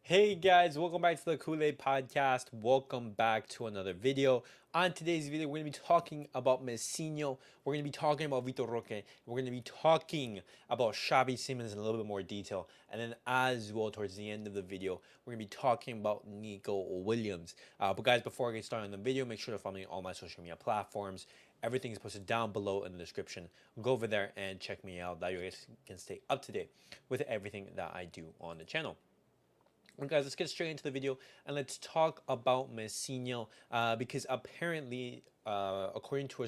Hey guys, welcome back to the CulePodcast. Welcome back to another video. On today's video, we're going to be talking about Messinho. We're going to be talking about Vitor Roque. We're going to be talking about Xavi Simons in a little bit more detail. And then as well, towards the end of the video, we're going to be talking about Nico Williams. But guys, before I get started on the video, make sure to follow me on all my social media platforms. Everything is posted down below in the description. Go over there and check me out. That you guys can stay up to date with everything that I do on the channel. Well, guys, let's get straight into the video and let's talk about Messinho because apparently, according to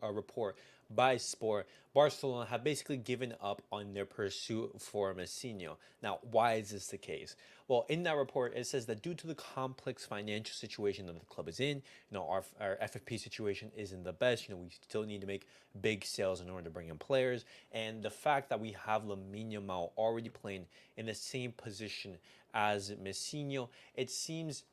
a report by Sport, Barcelona have basically given up on their pursuit for Messinho. Now, why is this the case? Well, in that report, it says that due to the complex financial situation that the club is in, our FFP situation isn't the best. We still need to make big sales in order to bring in players, and the fact that we have Lamine Yamal already playing in the same position as Messinho, it seems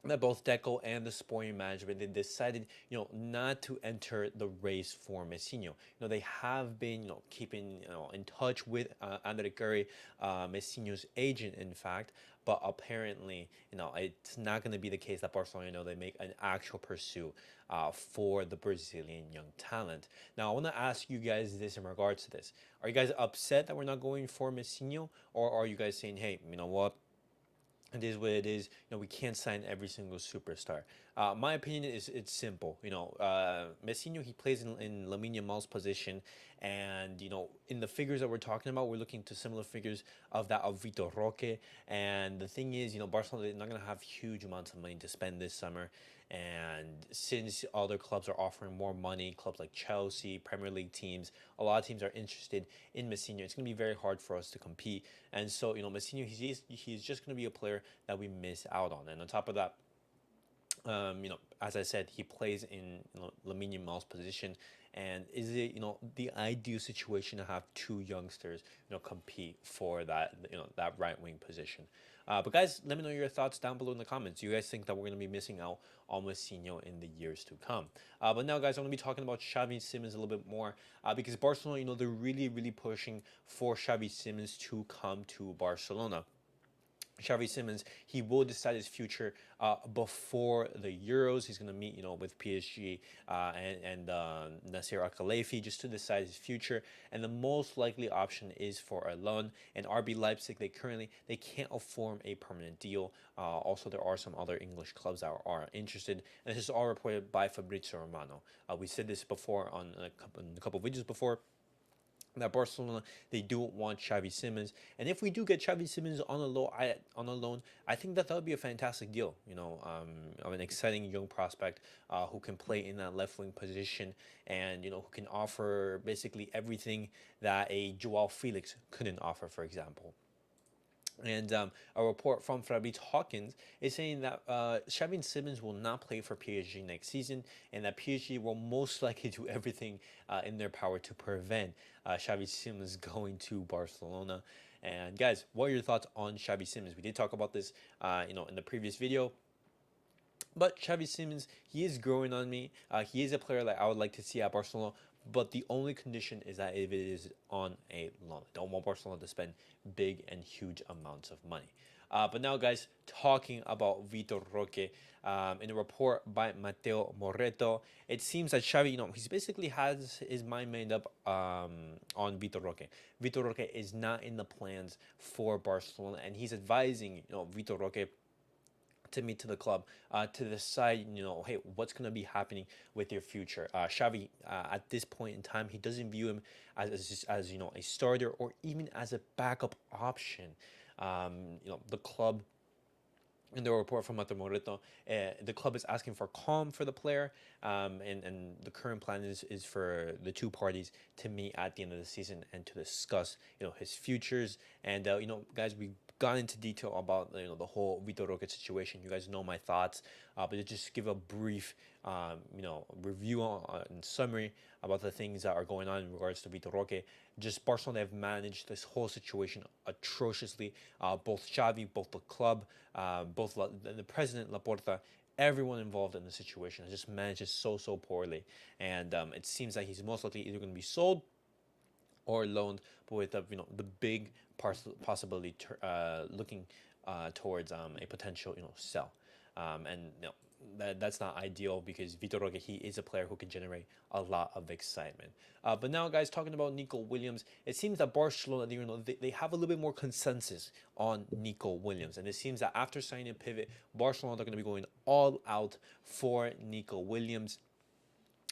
that both Deco and the sporting management, they decided, not to enter the race for Messinho. They have been, keeping, in touch with Andre Curry, Messinho's agent, in fact. But apparently, it's not going to be the case that Barcelona, they make an actual pursuit for the Brazilian young talent. Now, I want to ask you guys this in regards to this. Are you guys upset that we're not going for Messinho? Or are you guys saying, hey, you know what? It is what it is. We can't sign every single superstar. My opinion is it's simple. Messinho, he plays in Lamine Yamal's position, and in the figures that we're talking about, we're looking to similar figures of that of Vitor Roque. And the thing is, Barcelona, they're not gonna have huge amounts of money to spend this summer. And since other clubs are offering more money, clubs like Chelsea, Premier League teams, a lot of teams are interested in Messinho. It's going to be very hard for us to compete. And so, Messinho, he's just going to be a player that we miss out on. And on top of that, as I said, he plays in Lamine Yamal's position, and is it the ideal situation to have two youngsters compete for that that right wing position? But guys, let me know your thoughts down below in the comments. Do you guys think that we're going to be missing out on Messinho in the years to come? But now, guys, I'm going to be talking about Xavi Simons a little bit more because Barcelona, they're really pushing for Xavi Simons to come to Barcelona. Xavi Simons, he will decide his future before the Euros. He's going to meet, with PSG and Nasser Al-Khelaifi just to decide his future. And the most likely option is for a loan. And RB Leipzig, they can't afford a permanent deal. Also, there are some other English clubs that are interested. And this is all reported by Fabrizio Romano. We said this before on a couple of videos before, that Barcelona, they do want Xavi Simons, and if we do get Xavi Simons on a loan, I think that would be a fantastic deal. Of an exciting young prospect who can play in that left wing position, and who can offer basically everything that a Joao Felix couldn't offer, for example. And a report from Fabrice Hawkins is saying that Xavi Simons will not play for PSG next season, and that PSG will most likely do everything in their power to prevent Xavi Simons going to Barcelona. And guys, what are your thoughts on Xavi Simons? We did talk about this, in the previous video. But Xavi Simons, he is growing on me. He is a player that I would like to see at Barcelona. But the only condition is that if it is on a loan. I don't want Barcelona to spend big and huge amounts of money. But now, guys, talking about Vitor Roque, in a report by Mateo Moreto, it seems that Xavi, he's basically has his mind made up on Vitor Roque. Vitor Roque is not in the plans for Barcelona, and he's advising, Vitor Roque to meet to the club to decide, hey, what's going to be happening with your future. Xavi, at this point in time, he doesn't view him as a starter or even as a backup option. The club, in the report from Mato Moreto, the club is asking for calm for the player, and the current plan is for the two parties to meet at the end of the season and to discuss, his futures. And guys, we got into detail about the whole Vitor Roque situation. You guys know my thoughts, but to just give a brief, review and summary about the things that are going on in regards to Vitor Roque. Just Barcelona have managed this whole situation atrociously. Both Xavi, both the club, both the president Laporta, everyone involved in the situation has just managed it so poorly. And it seems like he's most likely either going to be sold or loaned, but with the big possibility looking towards a potential sell. And that's not ideal because Vitor Roque, he is a player who can generate a lot of excitement. But now, guys, talking about Nico Williams, it seems that Barcelona, they have a little bit more consensus on Nico Williams, and it seems that after signing a pivot, Barcelona are going to be going all out for Nico Williams.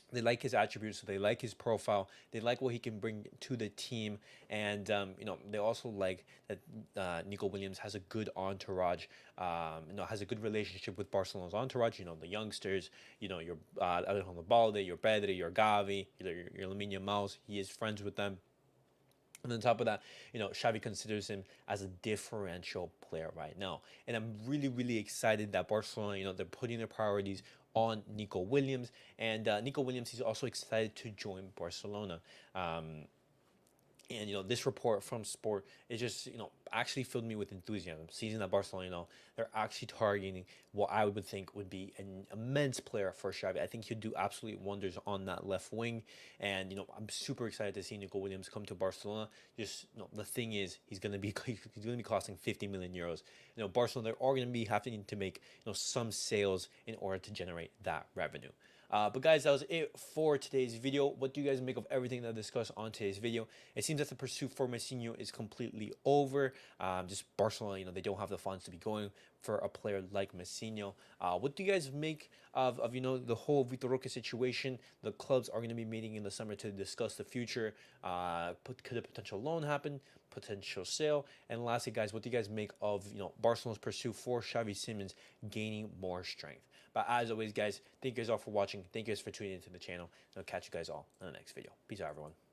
They like his attributes, they like his profile, they like what he can bring to the team, and they also like that Nico Williams has a good entourage, has a good relationship with Barcelona's entourage. The youngsters, your Alejandro Balde, your Pedri, your Gavi, your Lamine Yamal. He is friends with them. And on top of that, Xavi considers him as a differential player right now. And I'm really, really excited that Barcelona, they're putting their priorities on Nico Williams. And Nico Williams, he's also excited to join Barcelona. And this report from Sport, it just actually filled me with enthusiasm. Seeing that Barcelona, they're actually targeting what I would think would be an immense player for Xavi. I think he'll do absolute wonders on that left wing, and I'm super excited to see Nico Williams come to Barcelona. Just the thing is, he's gonna be costing 50 million euros. Barcelona, they're all gonna be having to make some sales in order to generate that revenue. But guys, that was it for today's video. What do you guys make of everything that I discussed on today's video? It seems that the pursuit for Messinho is completely over. Just Barcelona, they don't have the funds to be going for a player like Messinho. What do you guys make of the whole Vitor Roque situation? The clubs are going to be meeting in the summer to discuss the future. Could a potential loan happen? Potential sale? And lastly, guys, what do you guys make of Barcelona's pursuit for Xavi Simons gaining more strength? But as always, guys, thank you guys all for watching. Thank you guys for tuning into the channel. And I'll catch you guys all in the next video. Peace out, everyone.